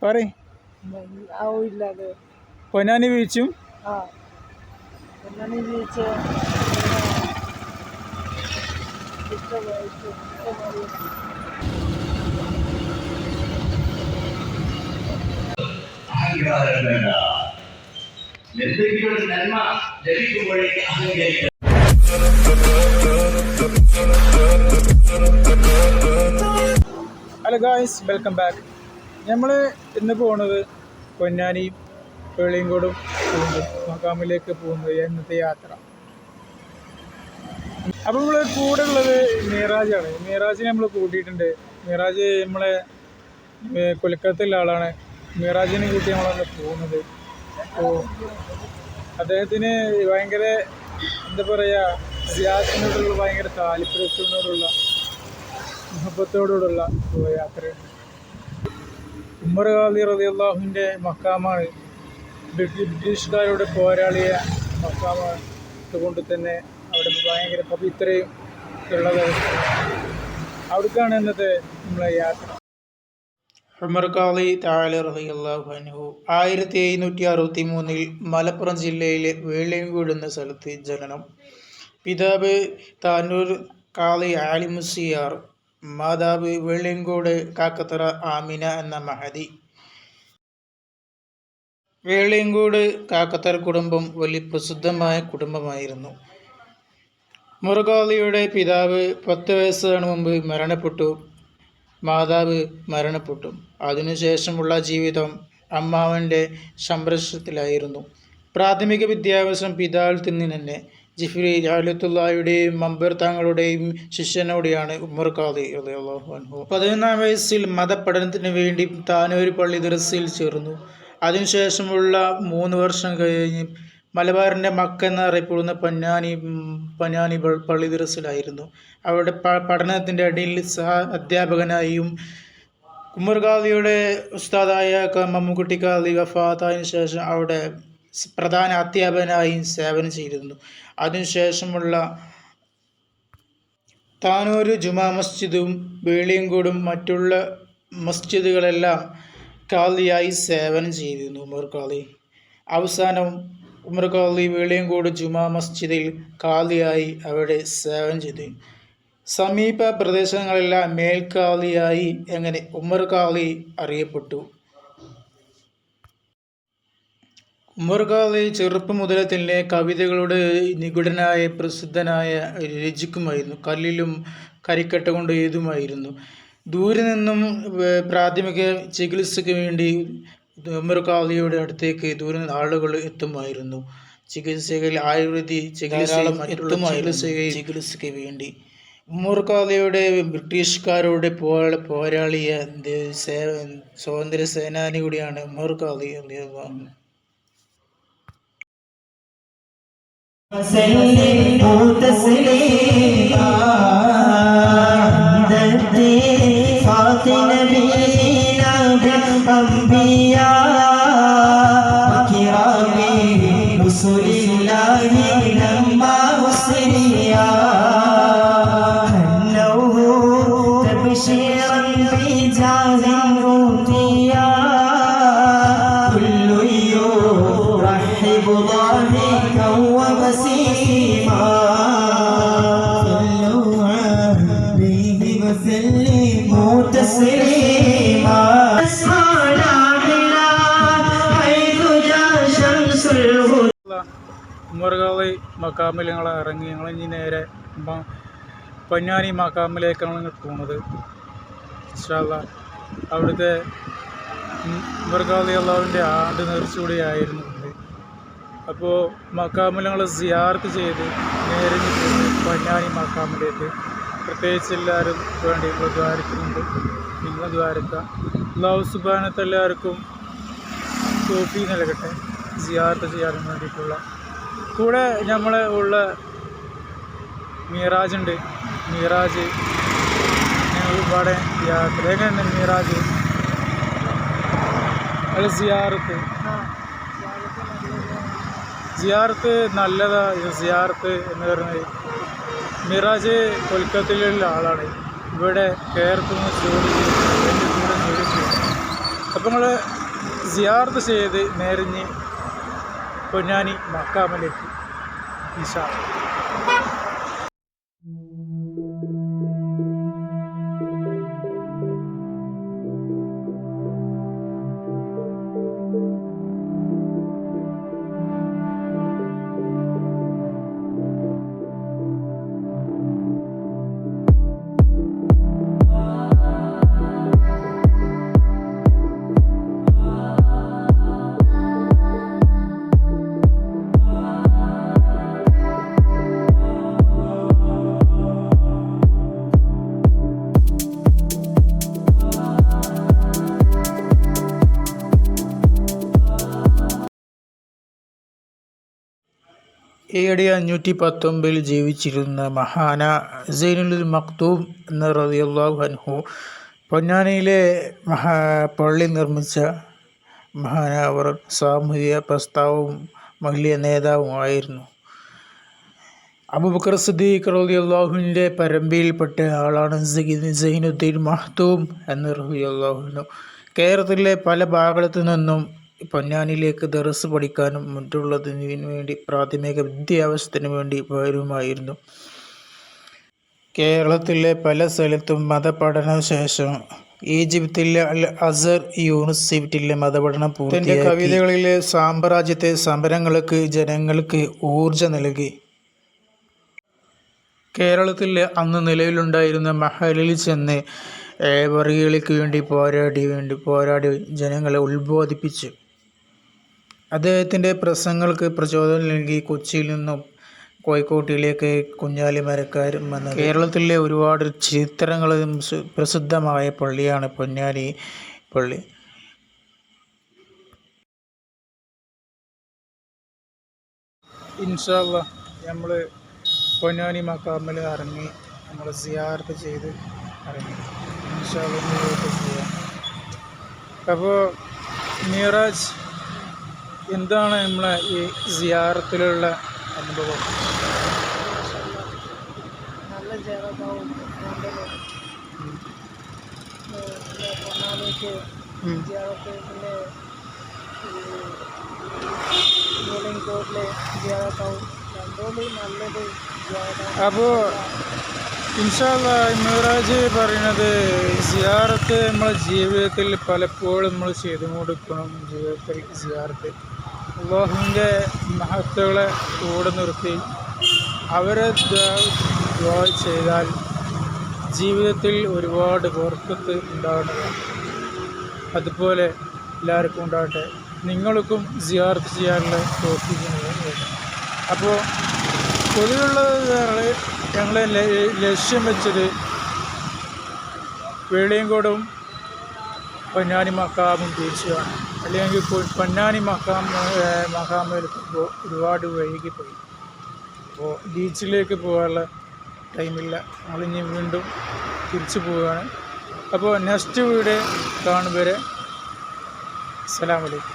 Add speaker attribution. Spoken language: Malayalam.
Speaker 1: പറയ് പൊന്നാനി ബീച്ചും
Speaker 2: എന്തെങ്കിലും ഒരു നന്മ ലഭിക്കുമ്പോഴേക്ക് അഹങ്കരിക്കുക.
Speaker 1: Hello guys, welcome back. നമ്മൾ ഇന്ന് പോകുന്നത് പൊന്നാനി വെളിയങ്കോടും മക്കാമിലേക്ക് പോകുന്നത് ഇന്നത്തെ യാത്ര. അപ്പോൾ നമ്മൾ കൂടെ ഉള്ളത് മിറാജാണ്. മിറാജിനെ നമ്മൾ കൂട്ടിയിട്ടുണ്ട്. മിറാജ് നമ്മളെ കൊൽക്കത്തയിലെ ആളാണ്. മിറാജിനെ കൂട്ടി നമ്മളന്ന് പോകുന്നത്. അപ്പോൾ അദ്ദേഹത്തിന് ഭയങ്കര എന്താ പറയുക, സിയാസിനോടുള്ള ഭയങ്കര താല്പര്യത്തിനോടുള്ള മുഹബത്തോടുള്ള യാത്രയാണ്. ഉമർ ഖാദി റളിയല്ലാഹുവിൻ്റെ മക്കാമാണ്. ബ്രിട്ടീഷുകാരോട് പോരാളിയ മക്കാമാണ്. അതുകൊണ്ട് തന്നെ അവിടെ ഭയങ്കര പവിത്രയും ഉള്ളതാണ്. അവിടേക്കാണ് ഇന്നത്തെ നമ്മളെ യാത്ര. ഉമർ ഖാദി തആല റളിയല്ലാഹു അൻഹു 1763 മലപ്പുറം ജില്ലയിലെ വെളിയങ്കോട് എന്ന സ്ഥലത്ത് ജനനം. പിതാവ് താനൂർ ഖാദി ആലി മുസ്ലിയാർ, മാതാവ് വെളിയങ്കോട് കാക്കത്തറ ആമിന എന്ന മഹദി. വെളിയങ്കോട് കാക്കത്തറ കുടുംബം വലിയ പ്രസിദ്ധമായ കുടുംബമായിരുന്നു. ഉമർ ഖാദിയുടെ പിതാവ് 10 വയസ്സിന് മുമ്പ് മരണപ്പെട്ടു. മാതാവ് മരണപ്പെട്ടു. അതിനുശേഷമുള്ള ജീവിതം അമ്മാവൻ്റെ സംരക്ഷണത്തിലായിരുന്നു. പ്രാഥമിക വിദ്യാഭ്യാസം പിതാവിൽ നിന്ന് തന്നെ ജിഫ്രി ജഅലത്തുള്ളാഹിയുടെയും മമ്പർ തങ്ങളുടെയും ശിഷ്യനോടെയാണ് ഉമർ ഖാദി റളിയല്ലാഹു അൻഹു. 11-ാം വയസ്സിൽ മതപഠനത്തിന് വേണ്ടി താനൂർ പള്ളി ദർസിൽ ചേർന്നു. അതിനുശേഷമുള്ള 3 വർഷം കഴിഞ്ഞ് മലബാറിൻ്റെ മക്ക എന്നറിയപ്പെടുന്ന പൊന്നാനി പള്ളി ദർസിലായിരുന്നു. അവിടെ പഠനത്തിൻ്റെ ഇടയിൽ സഹ അധ്യാപകനായും ഉമർ ഖാദിയുടെ ഉസ്താദായ മമ്മുക്കുട്ടി ഖാദി വഫാത്തായതിനു ശേഷം അവിടെ പ്രധാന അധ്യാപകനായും സേവനം ചെയ്തിരുന്നു. അതിനുശേഷമുള്ള താനൂർ ജുമാ മസ്ജിദും വെളിയങ്കോടും മറ്റുള്ള മസ്ജിദുകളെല്ലാം ഖാദിയായി സേവനം ചെയ്തിരുന്നു ഉമർ ഖാദി. അവസാനം ഉമർ ഖാദി വെളിയങ്കോട് ജുമാ മസ്ജിദിൽ ഖാദിയായി അവിടെ സേവനം ചെയ്തു. സമീപ പ്രദേശങ്ങളെല്ലാം മേൽഖാദിയായി എങ്ങനെ ഉമർ ഖാദി അറിയപ്പെട്ടു. ഉമർ ഖാദി ചെറുപ്പം മുതൽ തന്നെ കവിതകളുടെ നിഗൂഢനായ പ്രസിദ്ധനായ രചിക്കുമായിരുന്നു. കല്ലിലും കരിക്കട്ട കൊണ്ട് എഴുതുമായിരുന്നു. ദൂരെ നിന്നും പ്രാഥമിക ചികിത്സയ്ക്ക് വേണ്ടി ഉമർ ഖാദിയുടെ അടുത്തേക്ക് ദൂരെ നിന്ന് ആളുകൾ എത്തുമായിരുന്നു. ചികിത്സകൾ ആയുർവേദ ചികിത്സയ്ക്ക് വേണ്ടി. ഉമർ ഖാദിയുടെ ബ്രിട്ടീഷുകാരോട് പോരാളിയ സ്വാതന്ത്ര്യ സേനാനി കൂടിയാണ് ഉമർ ഖാദി. ഉമർ ഖാദി മക്കാമിൽ ഞങ്ങൾ ഇറങ്ങി. ഞങ്ങൾ ഇനി നേരെ പൊന്നാനി മക്കാമിലേക്കാണ് ഞങ്ങൾ പോകുന്നത്. ഇൻഷാ അല്ലാഹ് അവിടുത്തെ ഉമർ ഖാദി അള്ളാഹുവിൻ്റെ ആണ്ട് നേർച്ചകൂടിയായിരുന്നു. അപ്പോൾ മക്കാമിൽ ഞങ്ങൾ സിയാറത്ത് ചെയ്ത് നേരെ പൊന്നാനി മക്കാമിലേക്ക്. പ്രത്യേകിച്ച് എല്ലാവരും വേണ്ടി നിങ്ങൾ ദ്വാരക്കുന്നുണ്ട്. നിങ്ങൾ ദ്വാരക്കുക. അല്ലാഹു സുബ്ഹാനഹു വ തആല എല്ലാവർക്കും തൗഫീഖ് നൽകട്ടെ സിയാറത്ത് ചെയ്യാൻ വേണ്ടിയിട്ടുള്ള. കൂടെ നമ്മളെ ഉള്ള മിറാജ് ഉണ്ട്. മിറാജ് ഞങ്ങൾ ഒരുപാട് യാത്ര. എങ്ങനെയുണ്ട് മിറാജ്? അത് സിയാറത്ത് സിയാറത്ത് നല്ലതാണ്. സിയാറത്ത് എന്ന് പറയുന്നത് മിറാജ് കൊൽക്കത്തയിലുള്ള ആളാണ്, ഇവിടെ കേരളത്തിൽ നിന്ന് ജോലി ചെയ്ത് എൻ്റെ കൂടെ ജോലി ചെയ്തു. അപ്പോൾ നിങ്ങൾ സിയാറത്ത് ചെയ്ത് നേരിഞ്ഞ് പൊന്നാനി മക്കാമിലെത്തി ഇൻഷാ അല്ലാഹ്. AD 519 ജീവിച്ചിരുന്ന മഹാന സൈനുൽ മഖ്ദൂം എന്ന റളിയല്ലാഹു അൻഹു പൊന്നാനിയിലെ പള്ളി നിർമ്മിച്ച മഹാനവർ സാമൂഹിക പ്രസ്താവവും വലിയ നേതാവുമായിരുന്നു. അബൂബക്കർ സിദ്ദീഖ് റളിയല്ലാഹുവിൻ്റെ പരമ്പരയിൽപ്പെട്ട ആളാണ് സൈനുദ്ദീൻ മഖ്ദൂം എന്ന റളിയല്ലാഹു അൻഹു. കേരളത്തിലെ പല ഭാഗത്തു നിന്നും പൊന്നാനിയിലേക്ക് ദർസ് പഠിക്കാനും മറ്റുള്ളതിനു വേണ്ടി പ്രാഥമിക വിദ്യാഭ്യാസത്തിനു വേണ്ടി വരുമായിരുന്നു. കേരളത്തിലെ പല സ്ഥലത്തും മതപഠന ശേഷം ഈജിപ്തിലെ അൽ അസർ യൂണിവേഴ്സിറ്റിയിലെ മതപഠനം പൂർത്തിയാക്കി. തൻ്റെ കവിതകളിലെ സാമ്രാജ്യത്തെ സമരങ്ങൾക്ക് ജനങ്ങൾക്ക് ഊർജം നൽകി. കേരളത്തിൽ അന്ന് നിലവിലുണ്ടായിരുന്ന മഹലിൽ ചെന്ന് വർഗീയതയ്ക്ക് വേണ്ടി പോരാടി ജനങ്ങളെ ഉത്ബോധിപ്പിച്ചു. അദ്ദേഹത്തിൻ്റെ പ്രസംഗങ്ങൾക്ക് പ്രചോദനം നൽകി കൊച്ചിയിൽ നിന്നും കോഴിക്കോട്ടിലേക്ക് കുഞ്ഞാലി മരക്കാരും വന്നത്. കേരളത്തിലെ ഒരുപാട് ചരിത്രങ്ങളും പ്രസിദ്ധമായ പള്ളിയാണ് പൊന്നാനി പള്ളി. ഇൻഷാ അല്ലാഹ് നമ്മൾ പൊന്നാനി മഖാമിൽ ഇറങ്ങി നമ്മൾ സിയാറത്ത് ചെയ്ത് ഇറങ്ങി ഇൻഷാ അല്ലാഹ് ചെയ്യാം. അപ്പോൾ മിറാജ് എന്താണ് നമ്മളെ ഈ സിയാറത്തിലുള്ള അനുഭവം?
Speaker 3: നല്ല ജനതാവും പൊന്നാനിക്ക് ജിയാറത്തിൻ്റെ കോട്ടിലെ ജിയാറത്താവും രണ്ടോളം നല്ലത്.
Speaker 1: അപ്പോൾ ഇൻഷാ അല്ലാഹ് മിറാജ് പറയുന്നത് സിയാറത്ത് നമ്മളെ ജീവിതത്തിൽ പലപ്പോഴും നമ്മൾ ചെയ്തു കൊടുക്കണം. ജീവിതത്തിൽ സിയാറത്ത് അല്ലാഹുവിൻ്റെ മഹത്തുക്കളെ കൂടെ നിർത്തി അവരെ ദുആ ചെയ്താൽ ജീവിതത്തിൽ ഒരുപാട് ബർക്കത്ത് ഉണ്ടാകുന്നതാണ്. അതുപോലെ എല്ലാവർക്കും ഉണ്ടാകട്ടെ. നിങ്ങൾക്കും സിയാറത്ത് ചെയ്യാനുള്ള തോഫീക്ക്. അപ്പോൾ പൊതുവുള്ളത് ഞങ്ങളെ ലക്ഷ്യം വെച്ചത് വെളിയങ്കോടും പൊന്നാനി മഖാമും ബീച്ചുമാണ്. അല്ലെങ്കിൽ പൊന്നാനി മഖാമിൽ ഒരുപാട് വൈകിപ്പോയി. അപ്പോൾ ബീച്ചിലേക്ക് പോകാനുള്ള ടൈമില്ല. ഞങ്ങളിനി വീണ്ടും തിരിച്ചു പോവുകയാണ്. അപ്പോൾ നെക്സ്റ്റ് വീഡിയോ കാണും വരെ അസ്സലാമു അലൈക്കും.